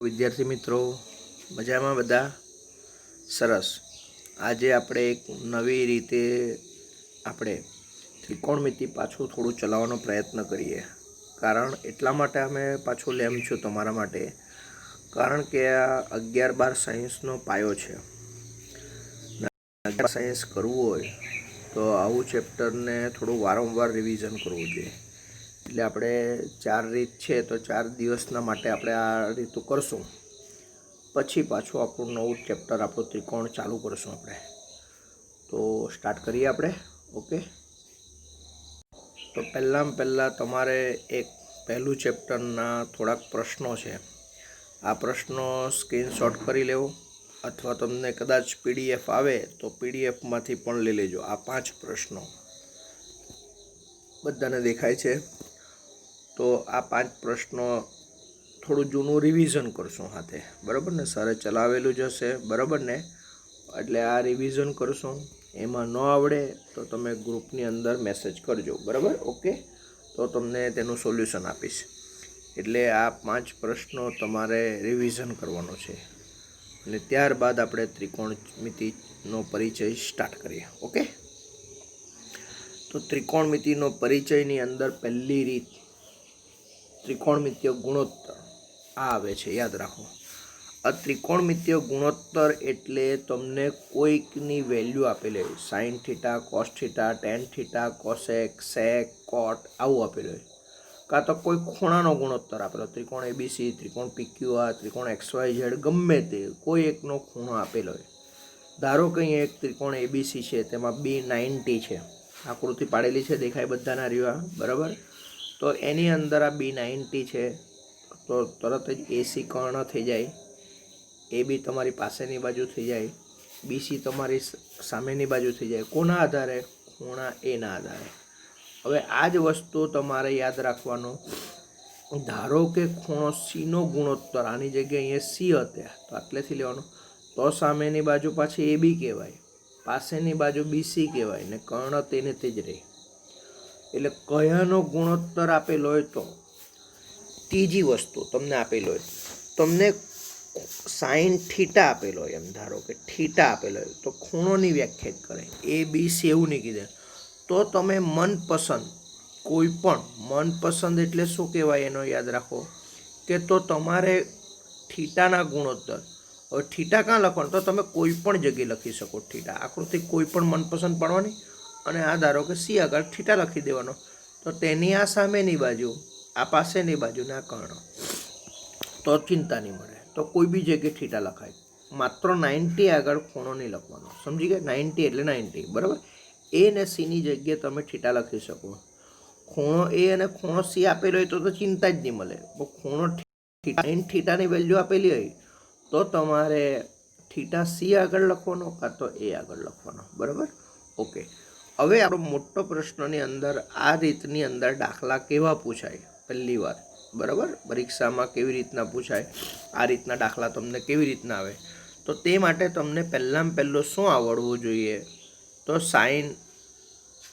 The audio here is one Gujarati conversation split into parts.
વિદ્યાર્થી મિત્રો મજામાં બધા? સરસ. આજે આપણે એક નવી રીતે આપણે ત્રિકોણમિતિ પાછું થોડું ચલાવવાનો પ્રયત્ન કરીએ. કારણ એટલા માટે અમે પાછું લેમ છું તમારા માટે, કારણ કે આ 11-12 સાયન્સનો પાયો છે. 11 સાયન્સ કરવું હોય તો આવું ચેપ્ટરને થોડું વારંવાર રિવિઝન કરવું જોઈએ. એટલે આપણે 4 રીત છે તો 4 દિવસના માટે આપણે આ રીતું કરશું. પછી પાછું આપણું નવું ચેપ્ટર આપણું ત્રિકોણ ચાલુ કરશું આપણે. તો સ્ટાર્ટ કરીએ આપણે. ઓકે, તો પહેલાં તમારે એક પહેલું ચેપ્ટરના થોડાક પ્રશ્નો છે. આ પ્રશ્નો સ્ક્રીનશોટ કરી લેવો, અથવા તમને કદાચ PDF આવે તો PDFમાંથી પણ લઈ લેજો. આ 5 પ્રશ્નો બધાને દેખાય છે? તો આ 5 પ્રશ્નો થોડું જૂનું રિવિઝન કરશું સાથે, બરાબર ને? સરે ચલાવેલું જ હશે, બરાબર ને? એટલે આ રિવિઝન કરશું. એમાં ન આવડે તો તમે ગ્રુપની અંદર મેસેજ કરજો, બરાબર? ઓકે, તો તમને તેનું સોલ્યુશન આપીશ. એટલે આ 5 પ્રશ્નો તમારે રિવિઝન કરવાનો છે, અને ત્યારબાદ આપણે ત્રિકોણમિતિનો પરિચય સ્ટાર્ટ કરીએ. ઓકે, તો ત્રિકોણમિતિનો પરિચયની અંદર પહેલી રીત ત્રિકોણમિતીય ગુણોત્તર આ આવે છે, યાદ રાખો. આ ત્રિકોણમિતીય ગુણોત્તર એટલે તમને કોઈકની વેલ્યુ આપેલી હોય, sine theta, cos theta, tan theta, cosec, sec, cot આવું આપેલું હોય. કાં તો કોઈ ખૂણાનો ગુણોત્તર આપેલો, ત્રિકોણ ABC, ત્રિકોણ PQR, ત્રિકોણ XYZ, ગમે તે કોઈ એકનો ખૂણો આપેલો હોય. ધારો કે અહીં એક ત્રિકોણ ABC છે, તેમાં B90 છે, આકૃતિ પાડેલી છે, દેખાય બધાના રીવા, બરાબર? તો એની અંદર આ B90 છે, તો તરત જ AC કર્ણ થઈ જાય, AB તમારી પાસેની બાજુ થઈ જાય, BC તમારી સામેની બાજુ થઈ જાય. કોના આધારે? ખૂણા એના આધારે. હવે આ જ વસ્તુ તમારે યાદ રાખવાનું. ધારો કે ખૂણો Cનો ગુણોત્તર, આની જગ્યાએ અહીંયા C હતા તો આટલેથી લેવાનું, તો સામેની બાજુ પાછી AB કહેવાય, પાસેની બાજુ BC કહેવાય, ને કર્ણ તેને તે જ રહે. એટલે કયાનો ગુણોત્તર આપેલો હોય, તો ત્રીજી વસ્તુ તમને આપેલો હોય, તમને સાઇન થીટા આપેલો હોય, એમ ધારો કે થીટા આપેલો હોય, તો ખૂણોની વ્યાખ્યાત કરે ABC એવું નહીં કીધે, તો તમે મનપસંદ કોઈ પણ, મનપસંદ એટલે શું કહેવાય એનો યાદ રાખો, કે તો તમારે થીટાના ગુણોત્તર, હવે થીટા ક્યાં લખવાનું? તો તમે કોઈ પણ જગ્યાએ લખી શકો થીટા. આકૃતિ કોઈ પણ મનપસંદ પાડવાની, અને આ ધારો કે C આગળ થીટા લખી દેવાનો, તો તેની આ સામેની બાજુ, આ પાસેની બાજુ, ને આ કર્ણ, તો ચિંતા નહીં મળે. તો કોઈ બી જગ્યાએ થીટા લખાય, માત્ર 90 આગળ ખૂણો નહીં લખવાનો. સમજી ગયા? 90 એટલે 90, બરાબર? A ને C ની જગ્યાએ તમે થીટા લખી શકો. ખૂણો A અને ખૂણો C આપેલો હોય તો ચિંતા જ નહીં મળે. ખૂણો સાઇન થીટાની વેલ્યુ આપેલી હોય તો તમારે થીટા C આગળ લખવાનો, કાં તો A આગળ લખવાનો, બરાબર? ઓકે, હવે આપણો મોટો પ્રશ્નની અંદર આ રીતની અંદર દાખલા કેવા પૂછાય પહેલી વાર, બરાબર? પરીક્ષામાં કેવી રીતના પૂછાય, આ રીતના દાખલા તમને કેવી રીતના આવે, તો તે માટે તમને પહેલાં શું આવડવું જોઈએ? તો સાઇન,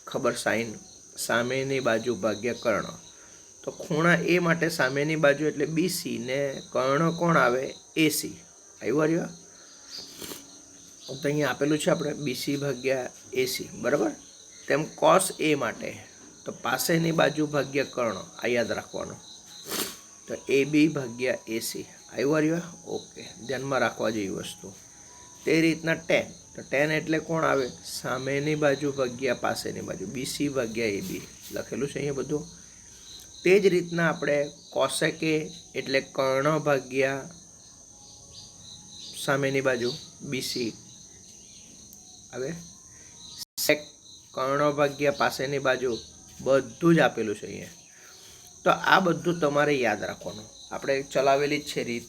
ખબર, સાઇન સામેની બાજુ ભાગ્યા કર્ણ. તો ખૂણા A માટે સામેની બાજુ એટલે BC, ને કર્ણ કોણ આવે? AC. આવ્યું રહ્યો? તો અહીંયા આપેલું છે આપણે BC ભાગ્યા AC, બરાબર? તેમ કોસ A માટે તો પાસેની બાજુ ભાગ્યા કર્ણ, આ યાદ રાખવાનું. તો AB ભાગ્યા AC. આવ્યું રહ્યો? ઓકે, ધ્યાનમાં રાખવા જેવી વસ્તુ. તે રીતના ટેન, તો ટેન એટલે કોણ આવે? સામેની બાજુ ભાગ્યા પાસેની બાજુ, BC ભાગ્યા AB લખેલું છે અહીંયા બધું. તે જ રીતના આપણે કોસેક A એટલે કર્ણ ભાગ્યા સામેની બાજુ BC આવે, સેક કર્ણ ભાગ્યા પાસેની બાજુ, બધું જ આપેલું છે અહીંયા. તો આ બધું તમારે યાદ રાખવાનું. આપણે ચલાવેલી જ છે રીત.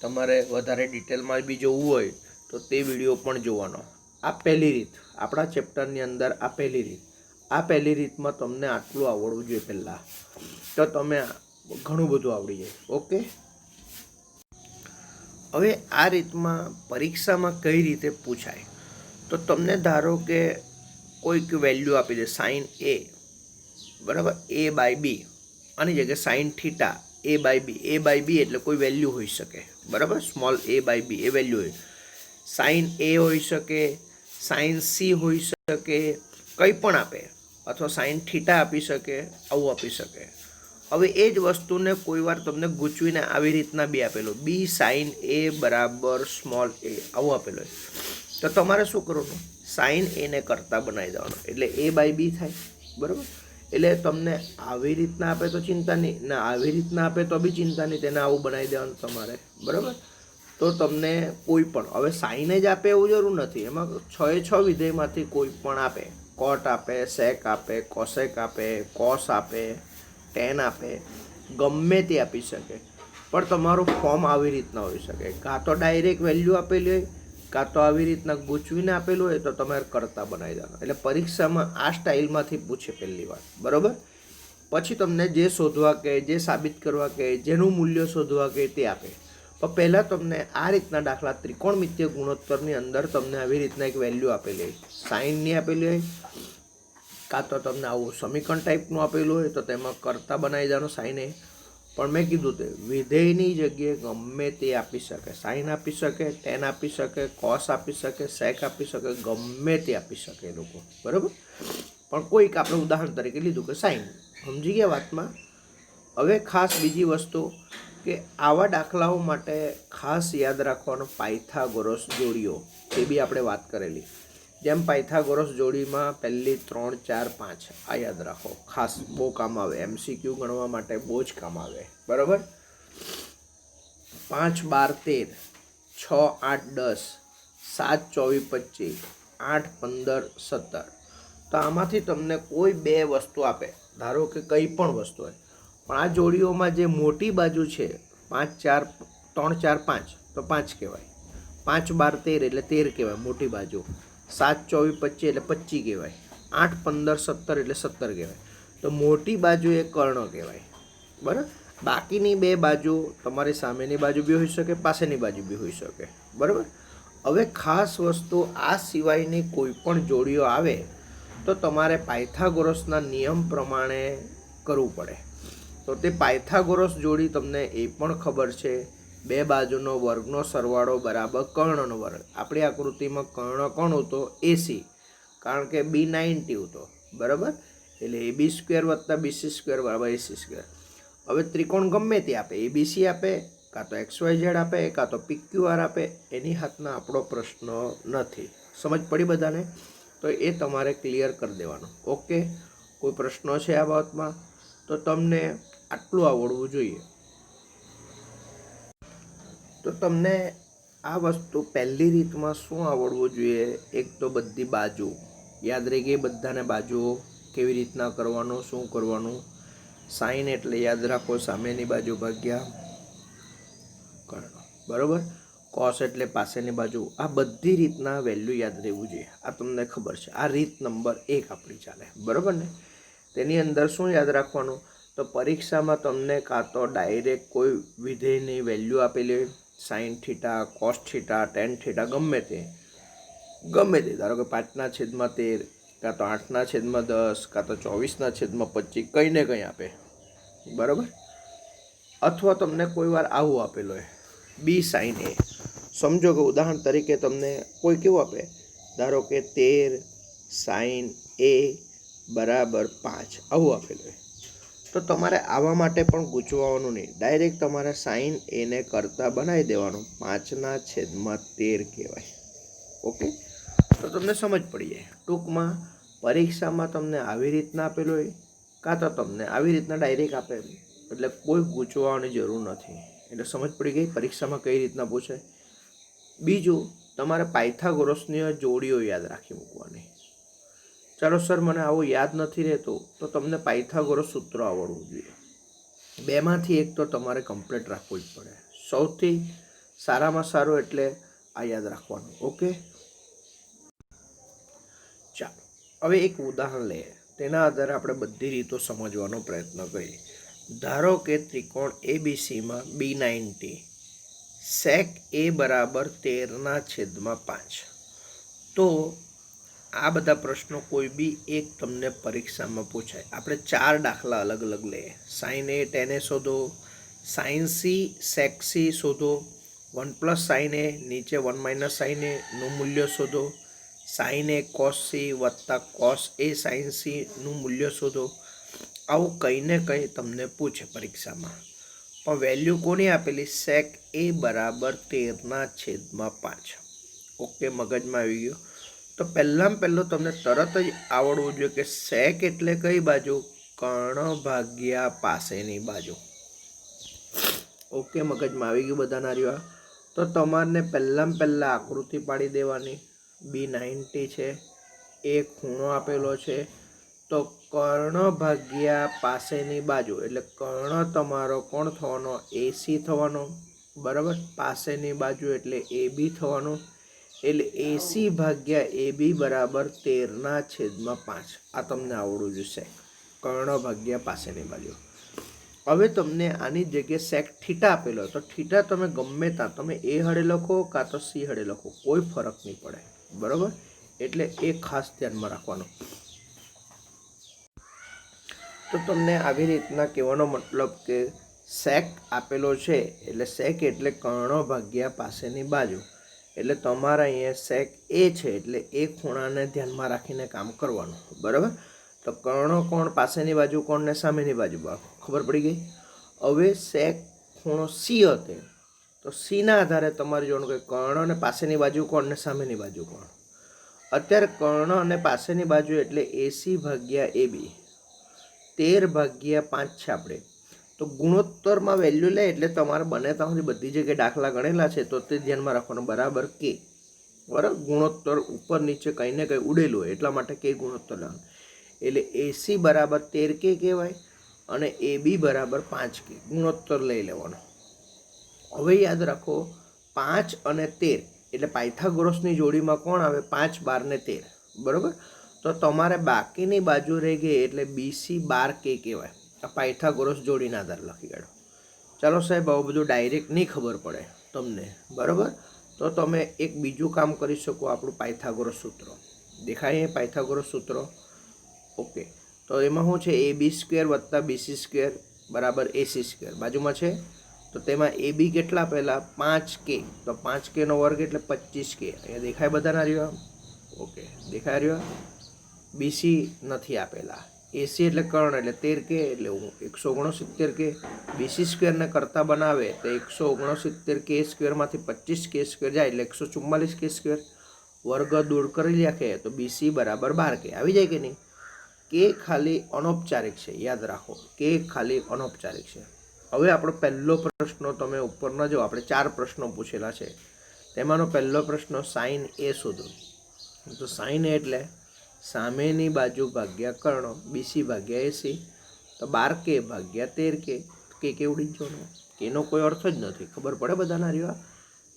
તમારે વધારે ડિટેલમાં બી જોવું હોય તો તે વિડીયો પણ જોવાનો. આ પહેલી રીત આપણા ચેપ્ટરની અંદર, આ પહેલી રીત. આ પહેલી રીતમાં તમને આટલું આવડવું જોઈએ પહેલાં, તો તમે ઘણું બધું આવડી જાય. ઓકે, હવે આ રીતમાં પરીક્ષામાં કઈ રીતે પૂછાય, તો તમને ધારો કે કોઈક વેલ્યુ આપી દે, સાઇન A, બરાબર? A/B, આની જગ્યાએ sine theta A by B એટલે કોઈ વેલ્યુ હોઈ શકે, બરાબર. સ્મોલ a બાય b એ વેલ્યુ હોય. સાઇન a હોઈ શકે, સાઇન c હોઈ શકે, કંઈ પણ આપે, અથવા સાઇન થીટા આપી શકે, આવું આપી શકે. હવે એ જ વસ્તુને કોઈ વાર તમને ગૂંચવીને આવી રીતના બી આપેલું, બી સાઇન એ બરાબર સ્મોલ એ આવું આપેલું હોય, તો તમારે શું કરવાનું? સાઇન એને કરતા બનાવી દેવાનું, એટલે એ બાય બી થાય, બરાબર. એટલે તમને આવી રીતના આપે તો ચિંતા નહીં, ના આવી રીતના આપે તો બી ચિંતા નહીં, તેને આવું બનાવી દેવાનું તમારે, બરાબર. તો તમને કોઈ પણ, હવે સાઇન જ આપે એવું જરૂર નથી, એમાં 6 વિધેયમાંથી કોઈ પણ આપે, કોટ આપે, સેક આપે, કોસેક આપે, કોસ આપે, ટેન આપે, ગમે તે આપી શકે. પણ તમારું ફોર્મ આવી રીતના હોઈ શકે, કાં તો ડાયરેક્ટ વેલ્યુ આપેલી હોય, કાં તો આવી રીતના ગૂંચવીને આપેલું હોય, તો તમારે કરતા બનાવી દેવાનું. એટલે પરીક્ષામાં આ સ્ટાઇલમાંથી પૂછે પહેલી વાર, બરાબર. પછી તમને જે શોધવા કહે, જે સાબિત કરવા કહે, જેનું મૂલ્ય શોધવા કહે તે આપે. પણ પહેલાં તમને આ રીતના દાખલા ત્રિકોણમિતીય ગુણોત્તરની અંદર તમને આવી રીતના એક વેલ્યુ આપેલી હોય, સાઇનની આપેલી હોય, કાં તો તમને આવું સમીકરણ ટાઈપનું આપેલું હોય, તો તેમાં કરતા બનાવી દેવાનું સાઇન એ. પણ મેં કીધું તે વિધેયની જગ્યાએ ગમે તે આપી શકે, સાઇન આપી શકે, ટેન આપી શકે, કોસ આપી શકે, સેક આપી શકે, ગમે તે આપી શકે એ લોકો, બરાબર. પણ કોઈક આપણે ઉદાહરણ તરીકે લીધું કે સાઇન, સમજી ગયા વાતમાં. હવે ખાસ બીજી વસ્તુ કે આવા દાખલાઓ માટે ખાસ યાદ રાખવાનો પાયથાગોરસ જોડીઓ, એ બી આપણે વાત કરેલી. જેમ પાયથાગોરસ જોડીમાં પહેલી 3, 4, 5 આ યાદ રાખો, ખાસ બહુ કામ આવે, MCQ ગણવા માટે બહુ જ કામ આવે, બરાબર. 5, 12, 13, 6, 8, 10, 7, 24, 25, 8, 15, 17. તો આમાંથી તમને કોઈ બે વસ્તુ આપે, ધારો કે કંઈ પણ વસ્તુ હોય, પણ આ જોડીઓમાં જે મોટી બાજુ છે 5, 4, 3, 4, 5 તો 5 કહેવાય, 5, 12, 13 એટલે 13 કહેવાય મોટી બાજુ, 7, 24, 25 એટલે 25 કહેવાય, 8, 15, 17 એટલે 17 કહેવાય. તો મોટી બાજુ એ કર્ણ કહેવાય, બરાબર. બાકીની બે બાજુ તમારી સામેની બાજુ બી હોઈ શકે, પાસેની બાજુ બી હોઈ શકે, બરાબર. હવે ખાસ વસ્તુ, આ સિવાયની કોઈ પણ જોડીઓ આવે તો તમારે પાયથાગોરસના નિયમ પ્રમાણે કરવું પડે. તો તે પાયથાગોરસ જોડી તમને એ પણ ખબર છે, બે બાજુનો વર્ગનો સરવાળો બરાબર કર્ણનો વર્ગ. આપણી આકૃતિમાં કર્ણ કોણ હતો? AC, કારણ કે B90 હતો, બરાબર. એટલે AB² વત્તા BC² બરાબર AC². હવે ત્રિકોણ ગમે તે આપે, ABC આપે, કાં તો XYZ આપે, કાં તો PQR આપે, એની હાથના આપણો પ્રશ્ન નથી. સમજ પડી બધાને? તો એ તમારે ક્લિયર કરી દેવાનું, ઓકે. કોઈ પ્રશ્નો છે આ બાબતમાં? તો તમને આટલું આવડવું જોઈએ. તો તમને આ વસ્તુ પહેલી રીતમાં શું આવડવું જોઈએ? એક તો બધી બાજુ યાદ રહી ગઈ, બધાને બાજુઓ કેવી રીતના કરવાનું, શું કરવાનું. સાઇન એટલે યાદ રાખો સામેની બાજુ ભાગ્યા કર્ણ, બરાબર. કોસ એટલે પાસેની બાજુ. આ બધી રીતના વેલ્યુ યાદ રહેવું જોઈએ, આ તમને ખબર છે. આ રીત નંબર 1 આપણી ચાલે, બરાબર ને. તેની અંદર શું યાદ રાખવાનું? તો પરીક્ષામાં તમને કાં તો ડાયરેક્ટ કોઈ વિધેયની વેલ્યુ આપેલી હોય, sine theta, cos theta, tan theta, ગમે તે, ધારો કે 5/13, કાં તો 8/10, કાં તો 24/25, કંઈ ને કંઈ આપે, બરાબર. અથવા તમને કોઈ વાર આવું આપેલું હોય, બી સાઇન એ. સમજો કે ઉદાહરણ તરીકે તમને કોઈ કેવું આપે, ધારો કે 13 સાઇન એ બરાબર 5 આવું આપેલું હોય, તો તમારે આવા માટે પણ ગૂંચવવાનું નહીં, ડાયરેક્ટ તમારે સાઇન એને કરતા બનાવી દેવાનું, 5/13 કહેવાય, ઓકે. તો તમને સમજ પડી જાય. ટૂંકમાં પરીક્ષામાં તમને આવી રીતના આપેલું હોય, કાં તો તમને આવી રીતના ડાયરેક્ટ આપે, એટલે કોઈ ગૂંચવવાની જરૂર નથી. એટલે સમજ પડી ગઈ પરીક્ષામાં કઈ રીતના પૂછે. બીજું, તમારે પાયથાગોરસની જોડીઓ યાદ રાખી મૂકવાની. ચાલો સર મને આવું યાદ નથી રહેતું, તો તમને પાયથાગોરસ સૂત્ર આવડવું જોઈએ. બેમાંથી એક તો તમારે કમ્પ્લીટ રાખવું જ પડે. સૌથી સારામાં સારું એટલે આ યાદ રાખવાનું, ઓકે. ચાલો હવે એક ઉદાહરણ લઈએ, તેના આધારે આપણે બધી રીતો સમજવાનો પ્રયત્ન કરીએ. ધારો કે ત્રિકોણ ABCમાં B90, સેક A બરાબર 13/5. તો આ બધા પ્રશ્નો કોઈ બી એક તમને પરીક્ષામાં પૂછાય. આપણે 4 દાખલા અલગ અલગ લઈએ. સાઇન એ ટેન એ શોધો, સાઇન સી સેક સી શોધો, 1 + સાઇન એ નીચે 1 - સાઇન એનું મૂલ્ય શોધો, સાઇન એ કોસ સી વત્તા કોસ એ સાઇન સીનું મૂલ્ય શોધો. આવું કંઈ ને કંઈ તમને પૂછે પરીક્ષામાં. પણ વેલ્યુ કોની આપેલી? સેક એ બરાબર 13/5. ઓકે, મગજમાં આવી ગયું. તો પહેલો તમને તરત જ આવડવું જોઈએ કે સેક એટલે કઈ બાજુ? કર્ણ ભાગ્યા પાસેની બાજુ. ઓકે, મગજમાં આવી ગયું બધાના રહ્યું. તો તમારે પહેલાં આકૃતિ પાડી દેવાની. B90 છે, એ ખૂણો આપેલો છે. તો કર્ણ ભાગ્યા પાસેની બાજુ એટલે કર્ણ તમારો કોણ થવાનો? AC થવાનો, બરાબર. પાસેની બાજુ એટલે AB થવાનો. એટલે AC ભાગ્યા AB બરાબર 13/5. આ તમને આવડવું જોઈશે, કર્ણ ભાગ્યા પાસેની બાજુ. હવે તમને આની જગ્યાએ સેક થીટા આપેલો, તો થીટા તમે ગમે ત્યાં તમે એ હળે લખો કાં તો સી હળે લખો, કોઈ ફરક નહીં પડે, બરાબર. એટલે એ ખાસ ધ્યાનમાં રાખવાનું. તો તમને આવી રીતના કહેવાનો મતલબ કે સેક આપેલો છે એટલે સેક એટલે કર્ણ ભાગ્યા પાસેની બાજુ. એટલે તમારા અહીંયા સેક એ છે એટલે એ ખૂણાને ધ્યાનમાં રાખીને કામ કરવાનું, બરાબર. તો કર્ણ કોણ? પાસેની બાજુ કોણ ને સામેની બાજુ? ખબર પડી ગઈ. હવે સેક ખૂણો સી હતો, તો સીના આધારે તમારે જોવાનું કે કર્ણ અને પાસેની બાજુ કોણ ને સામેની બાજુ કોણ. અત્યારે કર્ણ અને પાસેની બાજુ એટલે AC ભાગ્યા AB 13/5 છે આપણે. તો ગુણોત્તરમાં વેલ્યુ લે એટલે તમારે બને ત્યાં સુધી બધી જગ્યાએ દાખલા ગણેલા છે તો તે ધ્યાનમાં રાખવાનું, બરાબર કે, બરાબર. ગુણોત્તર ઉપર નીચે કંઈ ને કંઈ ઉડેલું હોય એટલા માટે કે ગુણોત્તર લેવાનું. એટલે AC બરાબર 13K કહેવાય અને AB બરાબર 5K. ગુણોત્તર લઈ લેવાનો. હવે યાદ રાખો 5 અને 13 એટલે પાયથાગોરસની જોડીમાં કોણ આવે? 5, 12 ને 13, બરાબર. તો તમારે બાકીની બાજુ રહી ગઈ એટલે BC 12K કહેવાય. આ પાયથાગોરસ જોડીના આધાર લખી કાઢો. ચાલો સાહેબ, આવું બધું ડાયરેક્ટ નહીં ખબર પડે તમને, બરાબર. તો તમે એક બીજું કામ કરી શકો. આપણું પાયથાગોરસ સૂત્ર દેખાય, પાયથાગોરસ સૂત્ર. ઓકે, તો એમાં શું છે? AB² + BC² બરાબર AC² બાજુમાં છે. તો તેમાં AB કેટલા પહેલાં? 5K. તો 5K નો વર્ગ એટલે 25K. અહીંયા દેખાય બધાના રહ્યો? ઓકે, દેખાય રહ્યો. BC નથી આપેલા. AC એટલે કર્ણ એટલે 13K એટલે 169K. BC² ને કરતા બનાવે તો 169K² માંથી 25K² જાય એટલે 144K². વર્ગ દૂર કરી નાખે તો BC બરાબર 12K આવી જાય કે નહીં? કે ખાલી અનૌપચારિક છે, યાદ રાખો, કે ખાલી અનૌપચારિક છે. હવે આપણો પહેલો પ્રશ્ન તમે ઉપર ન જાઓ, આપણે 4 પ્રશ્નો પૂછેલા છે. તેમાંનો પહેલો પ્રશ્ન સાઇન એ શોધો. તો સાઇન એ એટલે સામેની બાજુ ભાગ્યા કર્ણ, BC ભાગ્યા AC. તો 12K ભાગ્યા 13K. કે ઉડી જવાનો, કેનો કોઈ અર્થ જ નથી. ખબર પડે બધાના રહ્યો?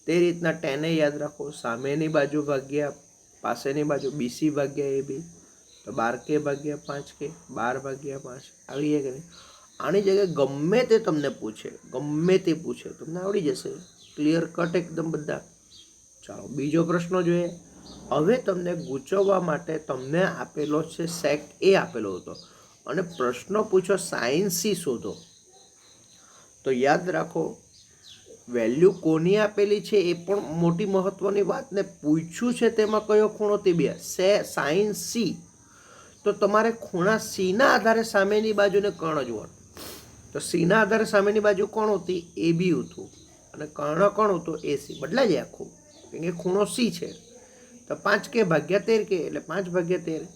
તે રીતના tan એ યાદ રાખો. સામેની બાજુ ભાગ્યા પાસેની બાજુ BC ભાગ્યા AB. તો 12K ભાગ્યા 5K, 12/5 આવી જાય કે નહીં? આની જગ્યાએ ગમે તે તમને પૂછે, ગમે તે પૂછે, તમને આવડી જશે. ક્લિયર કટ એકદમ બધા. ચાલો બીજો પ્રશ્ન જોઈએ. હવે તમને ગૂંચવવા માટે તમને આપેલો છે સેક એ આપેલો હતો અને પ્રશ્ન પૂછો સાઇન સી શોધો. તો યાદ રાખો વેલ્યુ કોની આપેલી છે એ પણ મોટી મહત્વની વાત. ને પૂછ્યું છે તેમાં કયો ખૂણો? તે બે સાઇન સી. તો તમારે ખૂણા સીના આધારે સામેની બાજુને કર્ણ જોવાનું. તો સીના આધારે સામેની બાજુ કોણ હતી? AB હતું અને કર્ણ કોણ હતું? AC. બદલાઈ જાય આખું, કેમ કે ખૂણો સી છે. તો 5K ભાગ્યા 13K એટલે 5/13.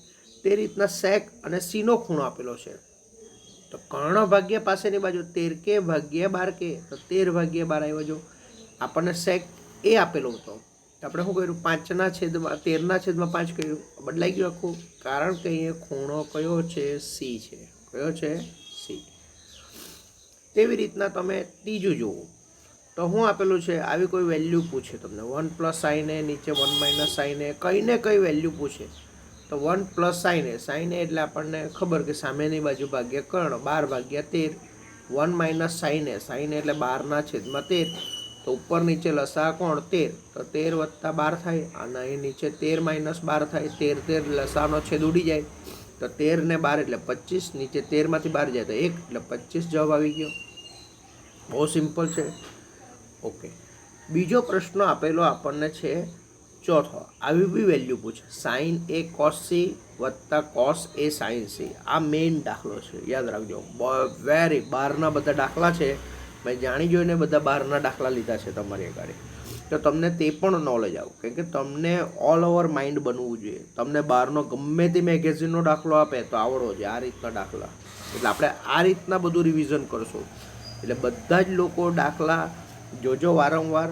તે રીતના સેક અને સીનો ખૂણો આપેલો છે. તો કર્ણ ભાગ્યા પાસેની બાજુ 13K ભાગ્યા 12K. તો 13/12 આવ્યો. જો આપણને સેક એ આપેલો હતો, આપણે શું કર્યું? 13/5 કર્યું. બદલાઈ ગયું આખું, કારણ કે અહીંયા ખૂણો કયો છે? સી છે. કયો છે? સી. તેવી રીતના તમે ત્રીજું જુઓ. તો શું આપેલું છે? આવી કોઈ વેલ્યુ પૂછે તમને, 1 + સાઇન એ નીચે 1 - સાઇન એ, કંઈ ને કંઈ વેલ્યુ પૂછે. તો 1 + સાઇન એ. સાઇન એ એટલે આપણને ખબર કે સામેની બાજુ ભાગ્યા કર્ણ, 12/13. 1 - સાઇન એ. સાઇન એ એટલે 12/13. તો ઉપર નીચે લસા કોણ? 13. તો 13 + 12 થાય અને અહીં નીચે 13 - 12 થાય. 13 લસાનો છેદ ઉડી જાય. તો 13 ને 12 એટલે 25. નીચે 13 માંથી 12 જાય તો 1 એટલે 25 જવાબ આવી ગયો. બહુ સિમ્પલ છે. ઓકે, બીજો પ્રશ્ન આપેલો આપણને છે ચોથો. આવી બી વેલ્યુ પૂછે, સાઇન એ કોસ સી વત્તા કોસ એ સાઇન સી. આ મેઇન દાખલો છે, યાદ રાખજો. વેરી બહારના બધા દાખલા છે, મેં જાણી જોઈને બધા બહારના દાખલા લીધા છે તમારી આગળ, તો તમને તે પણ નોલેજ આવું, કેમ કે તમને ઓલ ઓવર માઇન્ડ બનવું જોઈએ. તમને બહારનો ગમે તે મેગેઝિનનો દાખલો આપે તો આવડવો જોઈએ આ રીતના દાખલા. એટલે આપણે આ રીતના બધું રિવિઝન કરશું. એટલે બધા જ લોકો દાખલા જોજો વારંવાર,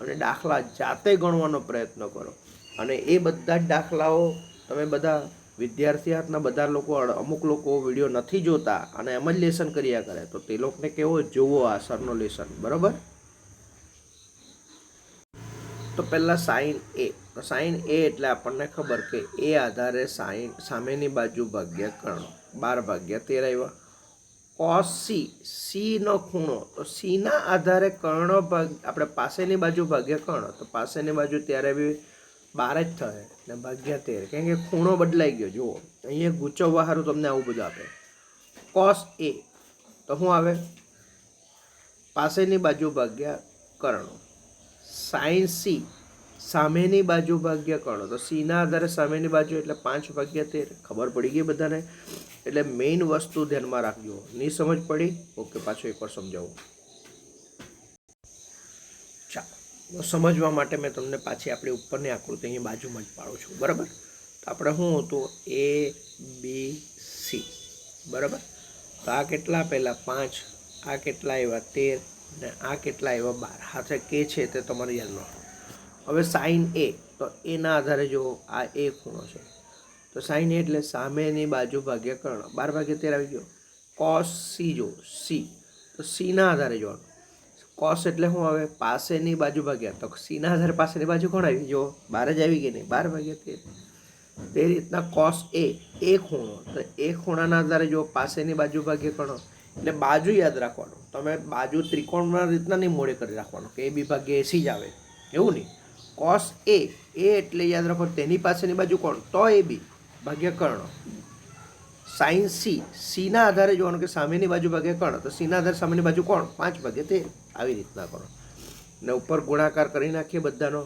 અને દાખલા જાતે ગણવાનો પ્રયત્ન કરો. અને એ બધા જ દાખલાઓ તમે બધા વિદ્યાર્થી હાથના બધા લોકો, અમુક લોકો વિડીયો નથી જોતા અને એમ જ લેસન કર્યા કરે, તો તે લોકોને કેવો જોવો આ સરનો લેસન, બરાબર. તો પહેલાં સાઇન એ. તો સાઇન એ એટલે આપણને ખબર કે એ આધારે સાઇન સામેની બાજુ ભાગ્યા કર્ણ, 12/13 આવ્યા. કોસ સી, સીનો ખૂણો, તો સીના આધારે કર્ણ ભાગ, આપણે પાસેની બાજુ ભાગ્યા કર્ણ, તો પાસેની બાજુ ત્યારે બી 12 જ થશે ને -13, કેમ કે ખૂણો બદલાઈ ગયો. જુઓ અહીંયા ગૂંચવવા સારું તમને આવું બધું આપે. કોસ એ તો શું આવે? પાસેની બાજુ ભાગ્યા કર્ણ. સાઇન સી, સામેની બાજુ ભાગ્યા કર્ણ, તો સીના આધારે સામેની બાજુ એટલે 5/13. ખબર પડી ગઈ બધાને? એટલે મેઇન વસ્તુ ધ્યાનમાં રાખજો. નહીં સમજ પડી? ઓકે, પાછું એકવાર સમજાવું. ચાલો, સમજવા માટે મેં તમને પાછી આપણી ઉપરની આકૃતિ અહીં બાજુમાં જ પાડું છું, બરાબર. તો આપણે શું હતું? એ બી સી, બરાબર. તો આ કેટલા પહેલાં 5, આ કેટલા આવ્યા 13, ને આ કેટલા આવ્યા 12. હાથે કે છે તે તમારે યાદ ન. હવે સાઇન એ, તો એના આધારે જો આ એ ખૂણો છે, તો સાઇન એ એટલે સામેની બાજુ ભાગ્યા કર્ણ, 12/13 આવી ગયો. કોસ સી, જો સી, તો સીના આધારે જોવાનું. કોસ એટલે શું આવે? પાસેની બાજુ ભાગ્યા, તો સીના આધારે પાસેની બાજુ કોણ આવી? જો 12 જ આવી ગઈ નહીં, 12/13. તે રીતના કોસ એ ખૂણો, તો એ ખૂણાના આધારે જો પાસેની બાજુ ભાગ્યા કર્ણ, એટલે બાજુ યાદ રાખવાનું. તમે બાજુ ત્રિકોણમાં રીતના નહીં મોડે કરી રાખવાનું કે એ બી ભાગ્યા એસી જ આવે, એવું નહીં. કોસ એ એટલે યાદ રાખો તેની પાસેની બાજુ કોણ? તો એ બી ભાગ્યા કર્ણ. સાઇન સી, સીના આધારે જોવાનું કે સામેની બાજુ ભાગ્યા કર્ણ, તો સીના આધારે સામેની બાજુ કોણ? 5/13. આવી રીતના કરો ને ઉપર ગુણાકાર કરી નાખીએ બધાનો,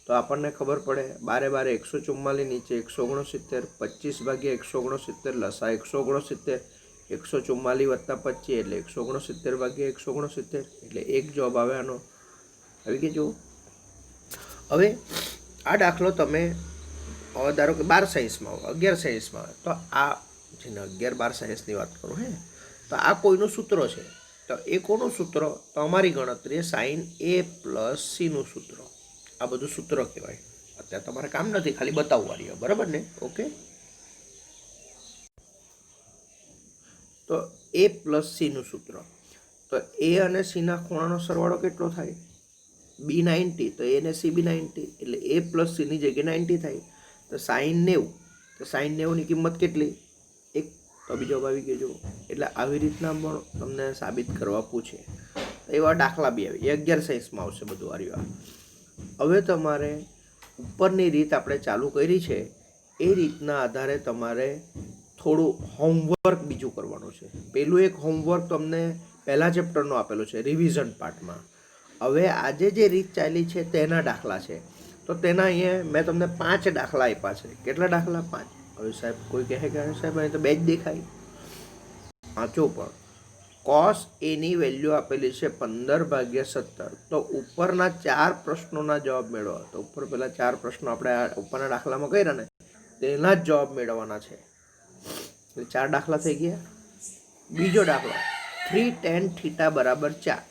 તો આપણને ખબર પડે. 12 12 144, નીચે 169, 25/169, લસા 169, 144 + 25 એટલે 169/169, એટલે એક જવાબ આવે આનો. આવી ગઈ. જુઓ હવે આ દાખલો તમે ધારો કે 12 સાયન્સમાં આવે, 11 સાયન્સમાં આવે, તો આ જેને 11 12 સાયન્સની વાત કરું હે, તો આ કોઈનું સૂત્ર છે. તો એ કોનું સૂત્ર? તો અમારી ગણતરી સાઇન એ પ્લસ સીનું સૂત્ર. આ બધું સૂત્ર કહેવાય. અત્યારે તમારે કામ નથી, ખાલી બતાવવા રહ્યો, બરાબર ને? ઓકે, તો એ પ્લસ સીનું સૂત્ર. તો એ અને સીના ખૂણાનો સરવાળો કેટલો થાય? B90. તો એ ને સી B90, એટલે એ પ્લસ સીની જગ્યાએ 90 થાય. તો સાઇન 90, તો સાઇન 90ની કિંમત કેટલી? 1. તો બીજો આવી ગયો. જો એટલે આવી રીતના પણ તમને સાબિત કરવા પૂછે. એવા દાખલા બી આવે, 11 સાયન્સમાં આવશે બધું આવ્યું. હવે તમારે ઉપરની રીત આપણે ચાલુ કરી છે, એ રીતના આધારે તમારે થોડું હોમવર્ક બીજું કરવાનું છે. પહેલું એક હોમવર્ક તમને પહેલા ચેપ્ટરનો આપેલો છે રિવિઝન પાર્ટમાં. હવે આજે જે રીત ચાલી છે તેના દાખલા છે, તો તેના અહીંયા મેં તમને 5 દાખલા આપ્યા છે. કેટલા દાખલા? 5. હવે સાહેબ કોઈ કહે કે સાહેબ અહીં તો 2 જ દેખાય. વાંચો પણ. કોસ એની વેલ્યુ આપેલી છે 15/17. તો ઉપરના 4 પ્રશ્નોના જવાબ મેળવવા. તો ઉપર પેલા 4 પ્રશ્નો આપણે ઉપરના દાખલામાં કર્યા ને, તેના જ જવાબ મેળવવાના છે. એટલે 4 દાખલા થઈ ગયા. બીજો દાખલો 3 tan θ = 4.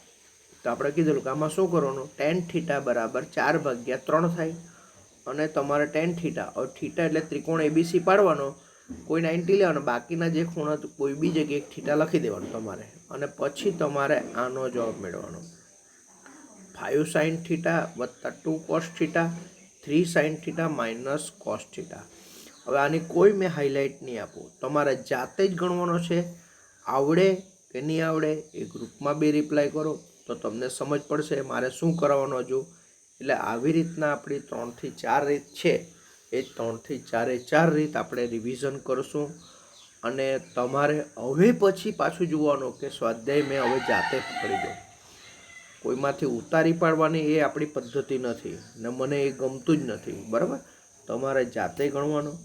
તો આપણે કીધેલું કે આમાં શું કરવાનું? tan θ = 4/3 થાય. અને તમારે tan θ, હવે θ એટલે ત્રિકોણ ABC પાડવાનો, કોઈ 90 લેવાનો, બાકીના જે ખૂણા કોઈ બી જગ્યાએ θ લખી દેવાનું તમારે. અને પછી તમારે આનો જવાબ મેળવવાનો. 5 sin θ + 2 cos θ, 3 sin θ - cos θ. હવે આની કોઈ મેં હાઇલાઇટ નહીં આપું, તમારે જાતે જ ગણવાનો છે. આવડે કે નહીં આવડે એ ગ્રુપમાં બી રિપ્લાય કરો તો તમને સમજ પડશે મારે શું કરવાનું હજુ. એટલે આવી રીતના આપણી 3 થી 4 રીત છે, એ 3 થી 4 રીત આપણે રિવિઝન કરશું. અને તમારે હવે પછી પાછું જોવાનું કે સ્વાધ્યાય મેં હવે જાતે પકડી દઉં. કોઈમાંથી ઉતારી પાડવાની એ આપણી પદ્ધતિ નથી ને મને એ ગમતું જ નથી. બરાબર, તમારે જાતે ગણવાનું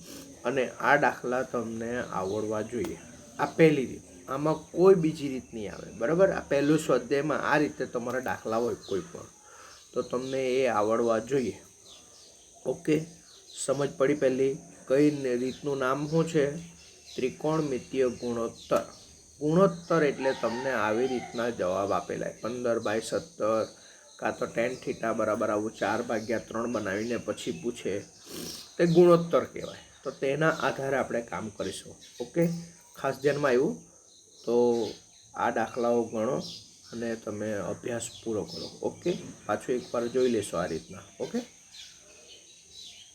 અને આ દાખલા તમને આવડવા જોઈએ. આ પહેલી રીત, આમાં કોઈ બીજી રીત નહીં આવે. બરાબર, આ પહેલું સ્વાધ્યાયમાં આ રીતે તમારા દાખલા હોય કોઈ પણ, તો તમને એ આવડવા જોઈએ. ઓકે, સમજ પડી? પહેલી કઈ રીતનું નામ શું છે? ત્રિકોણમિતીય ગુણોત્તર. ગુણોત્તર એટલે તમને આવી રીતના જવાબ આપેલા 15/17 કાં તો tan θ બરાબર આવું 4/3 બનાવીને પછી પૂછે તે ગુણોત્તર કહેવાય. તો તેના આધારે આપણે કામ કરીશું. ઓકે, ખાસ ધ્યાનમાં આવ્યું? તો આ દાખલાઓ ગણો અને તમે અભ્યાસ પૂરો કરો. ઓકે, પાછું એકવાર જોઈ લેશો આ રીતના. ઓકે.